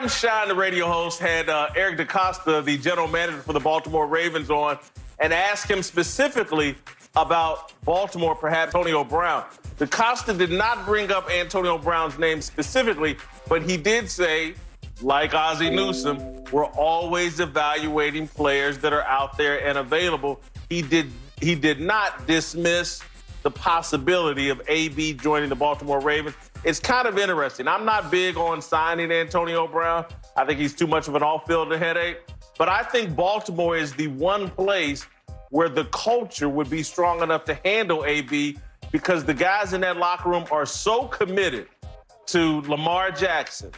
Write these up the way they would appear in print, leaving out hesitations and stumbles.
Adam Shine, the radio host, had Eric DeCosta, the general manager for the Baltimore Ravens, on and asked him specifically about Baltimore, perhaps Antonio Brown. DeCosta did not bring up Antonio Brown's name specifically, but he did say, like Ozzie Newsome, we're always evaluating players that are out there and available. He did not dismiss the possibility of AB joining the Baltimore Ravens. It's kind of interesting. I'm not big on signing Antonio Brown. I think he's too much of an off-field headache. But I think Baltimore is the one place where the culture would be strong enough to handle AB, because the guys in that locker room are so committed to Lamar Jackson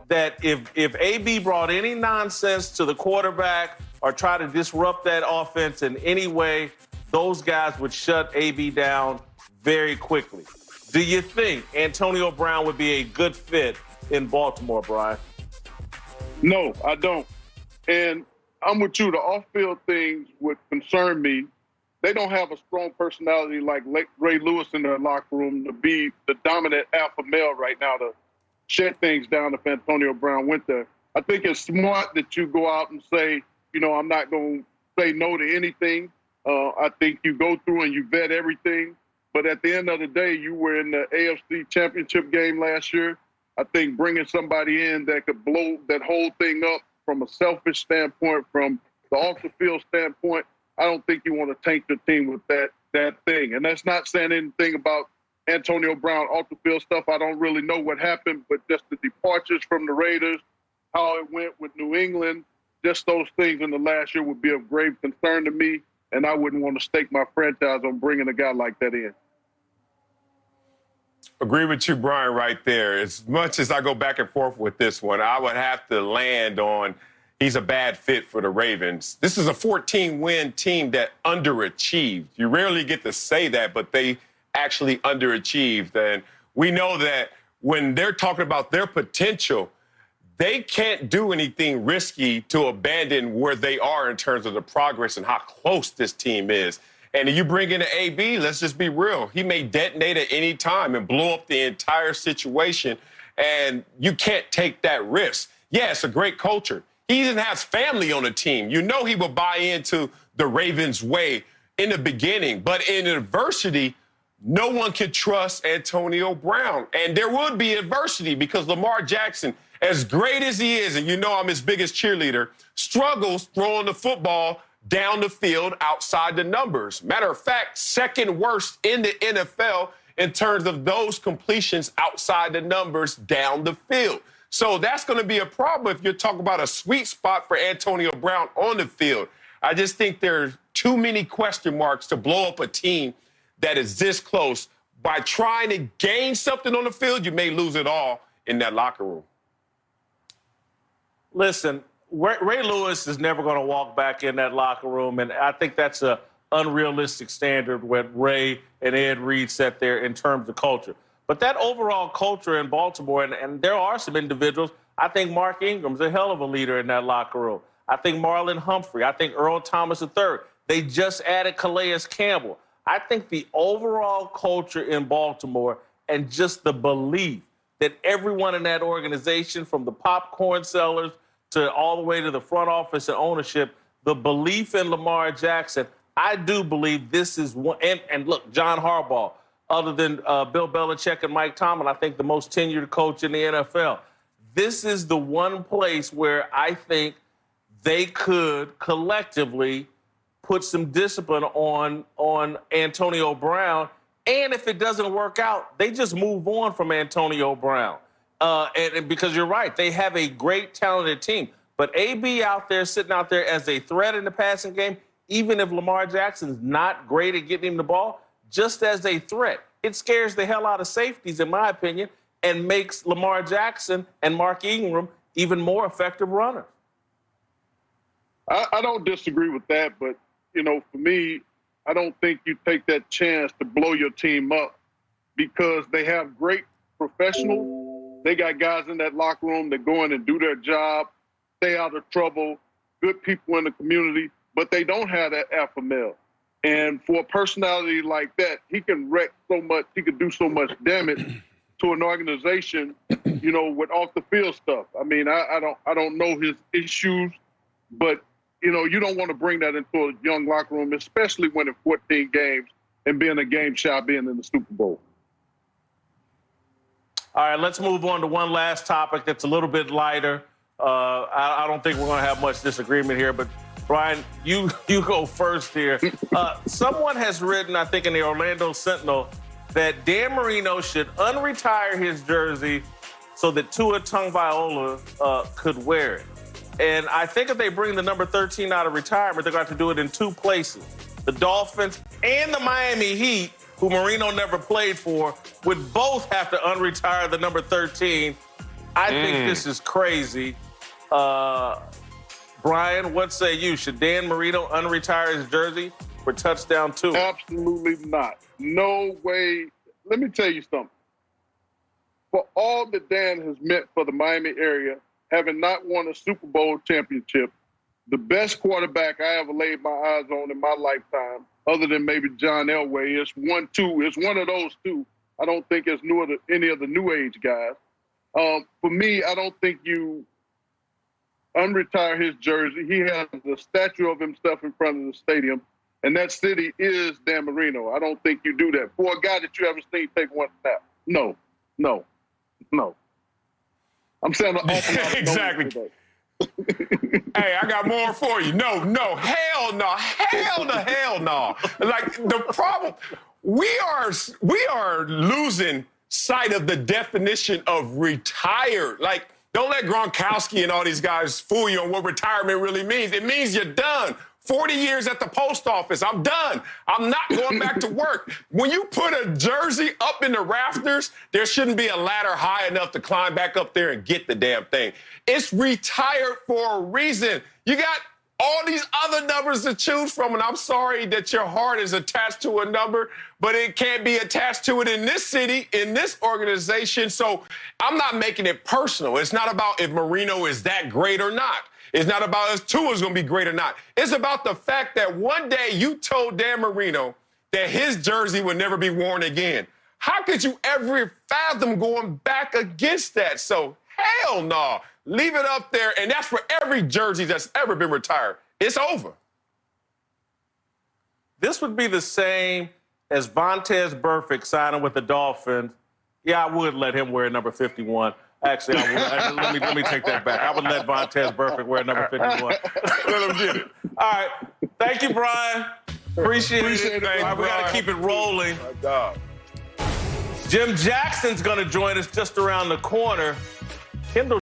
that if AB brought any nonsense to the quarterback or try to disrupt that offense in any way, those guys would shut AB down very quickly. Do you think Antonio Brown would be a good fit in Baltimore, Brian? No, I don't. And I'm with you. The off-field things would concern me. They don't have a strong personality like Ray Lewis in their locker room to be the dominant alpha male right now to shut things down if Antonio Brown went there. I think it's smart that you go out and say, I'm not going to say no to anything. I think you go through and you vet everything. But at the end of the day, you were in the AFC Championship game last year. I think bringing somebody in that could blow that whole thing up from a selfish standpoint, from the off-the-field standpoint, I don't think you want to tank your team with that thing. And that's not saying anything about Antonio Brown off-the-field stuff. I don't really know what happened, but just the departures from the Raiders, how it went with New England, just those things in the last year would be of grave concern to me, and I wouldn't want to stake my franchise on bringing a guy like that in. Agree with you, Brian, right there. As much as I go back and forth with this one, I would have to land on he's a bad fit for the Ravens. This is a 14-win team that underachieved. You rarely get to say that, but they actually underachieved. And we know that when they're talking about their potential, they can't do anything risky to abandon where they are in terms of the progress and how close this team is. And you bring in an AB, let's just be real. He may detonate at any time and blow up the entire situation, and you can't take that risk. Yeah, it's a great culture. He even has family on the team. You know he will buy into the Ravens' way in the beginning. But in adversity, no one can trust Antonio Brown. And there would be adversity because Lamar Jackson, as great as he is, and you know I'm his biggest cheerleader, struggles throwing the football down the field outside the numbers. Matter of fact, second worst in the NFL in terms of those completions outside the numbers down the field. So that's going to be a problem if you're talking about a sweet spot for Antonio Brown on the field. I just think there are too many question marks to blow up a team that is this close. By trying to gain something on the field, you may lose it all in that locker room. Listen, Ray Lewis is never going to walk back in that locker room, and I think that's an unrealistic standard what Ray and Ed Reed set there in terms of culture. But that overall culture in Baltimore, and there are some individuals, I think Mark Ingram's a hell of a leader in that locker room. I think Marlon Humphrey. I think Earl Thomas III. They just added Calais Campbell. I think the overall culture in Baltimore and just the belief that everyone in that organization, from the popcorn sellers to all the way to the front office and ownership, the belief in Lamar Jackson, I do believe this is one. And look, John Harbaugh, other than Bill Belichick and Mike Tomlin, I think the most tenured coach in the NFL. This is the one place where I think they could collectively put some discipline on Antonio Brown. And if it doesn't work out, they just move on from Antonio Brown. And because you're right, they have a great, talented team. But AB out there, sitting out there as a threat in the passing game, even if Lamar Jackson's not great at getting him the ball, just as a threat, it scares the hell out of safeties, in my opinion, and makes Lamar Jackson and Mark Ingram even more effective runners. I don't disagree with that, but, for me, I don't think you take that chance to blow your team up because they have great professionals. They got guys in that locker room that go in and do their job, stay out of trouble, good people in the community, but they don't have that alpha male. And for a personality like that, he can wreck so much, he could do so much damage to an organization, you know, with off the field stuff. I mean, I don't know his issues, but you know, you don't want to bring that into a young locker room, especially when in 14 games and being a game shy, being in the Super Bowl. All right, let's move on to one last topic that's a little bit lighter. I don't think we're going to have much disagreement here, but Brian, you go first here. Someone has written, I think in the Orlando Sentinel, that Dan Marino should unretire his jersey so that Tua Tagovailoa could wear it. And I think if they bring the number 13 out of retirement, they're going to have to do it in two places. The Dolphins and the Miami Heat, who Marino never played for, would both have to unretire the number 13. I think this is crazy. Brian, what say you? Should Dan Marino unretire his jersey for touchdown 2? Absolutely not. No way. Let me tell you something. For all that Dan has meant for the Miami area, having not won a Super Bowl championship, the best quarterback I ever laid my eyes on in my lifetime, other than maybe John Elway, it's one of those two. I don't think it's any of the new age guys. For me, I don't think you unretire his jersey. He has a statue of himself in front of the stadium, and that city is Dan Marino. I don't think you do that. For a guy that you haven't seen take one snap. No. I'm saying an awful lot of Exactly. today. Hey, I got more for you. No, hell no. Like, the problem, we are losing sight of the definition of retired. Like, don't let Gronkowski and all these guys fool you on what retirement really means. It means you're done. 40 years at the post office. I'm done. I'm not going back to work. When you put a jersey up in the rafters, there shouldn't be a ladder high enough to climb back up there and get the damn thing. It's retired for a reason. You got all these other numbers to choose from, and I'm sorry that your heart is attached to a number, but it can't be attached to it in this city, in this organization. So I'm not making it personal. It's not about if Marino is that great or not. It's not about if Tua's going to be great or not. It's about the fact that one day you told Dan Marino that his jersey would never be worn again. How could you ever fathom going back against that? So hell no. Leave it up there, and that's for every jersey that's ever been retired. It's over. This would be the same as Vontaze Burfict signing with the Dolphins. Yeah, I would let him wear number 51. Actually, I would. Let me take that back. I would let Vontaze Burfict wear number 51. Let him get it. All right. Thank you, Brian. Appreciate it. All right, we got to keep it rolling. My God. Jim Jackson's going to join us just around the corner. Kendall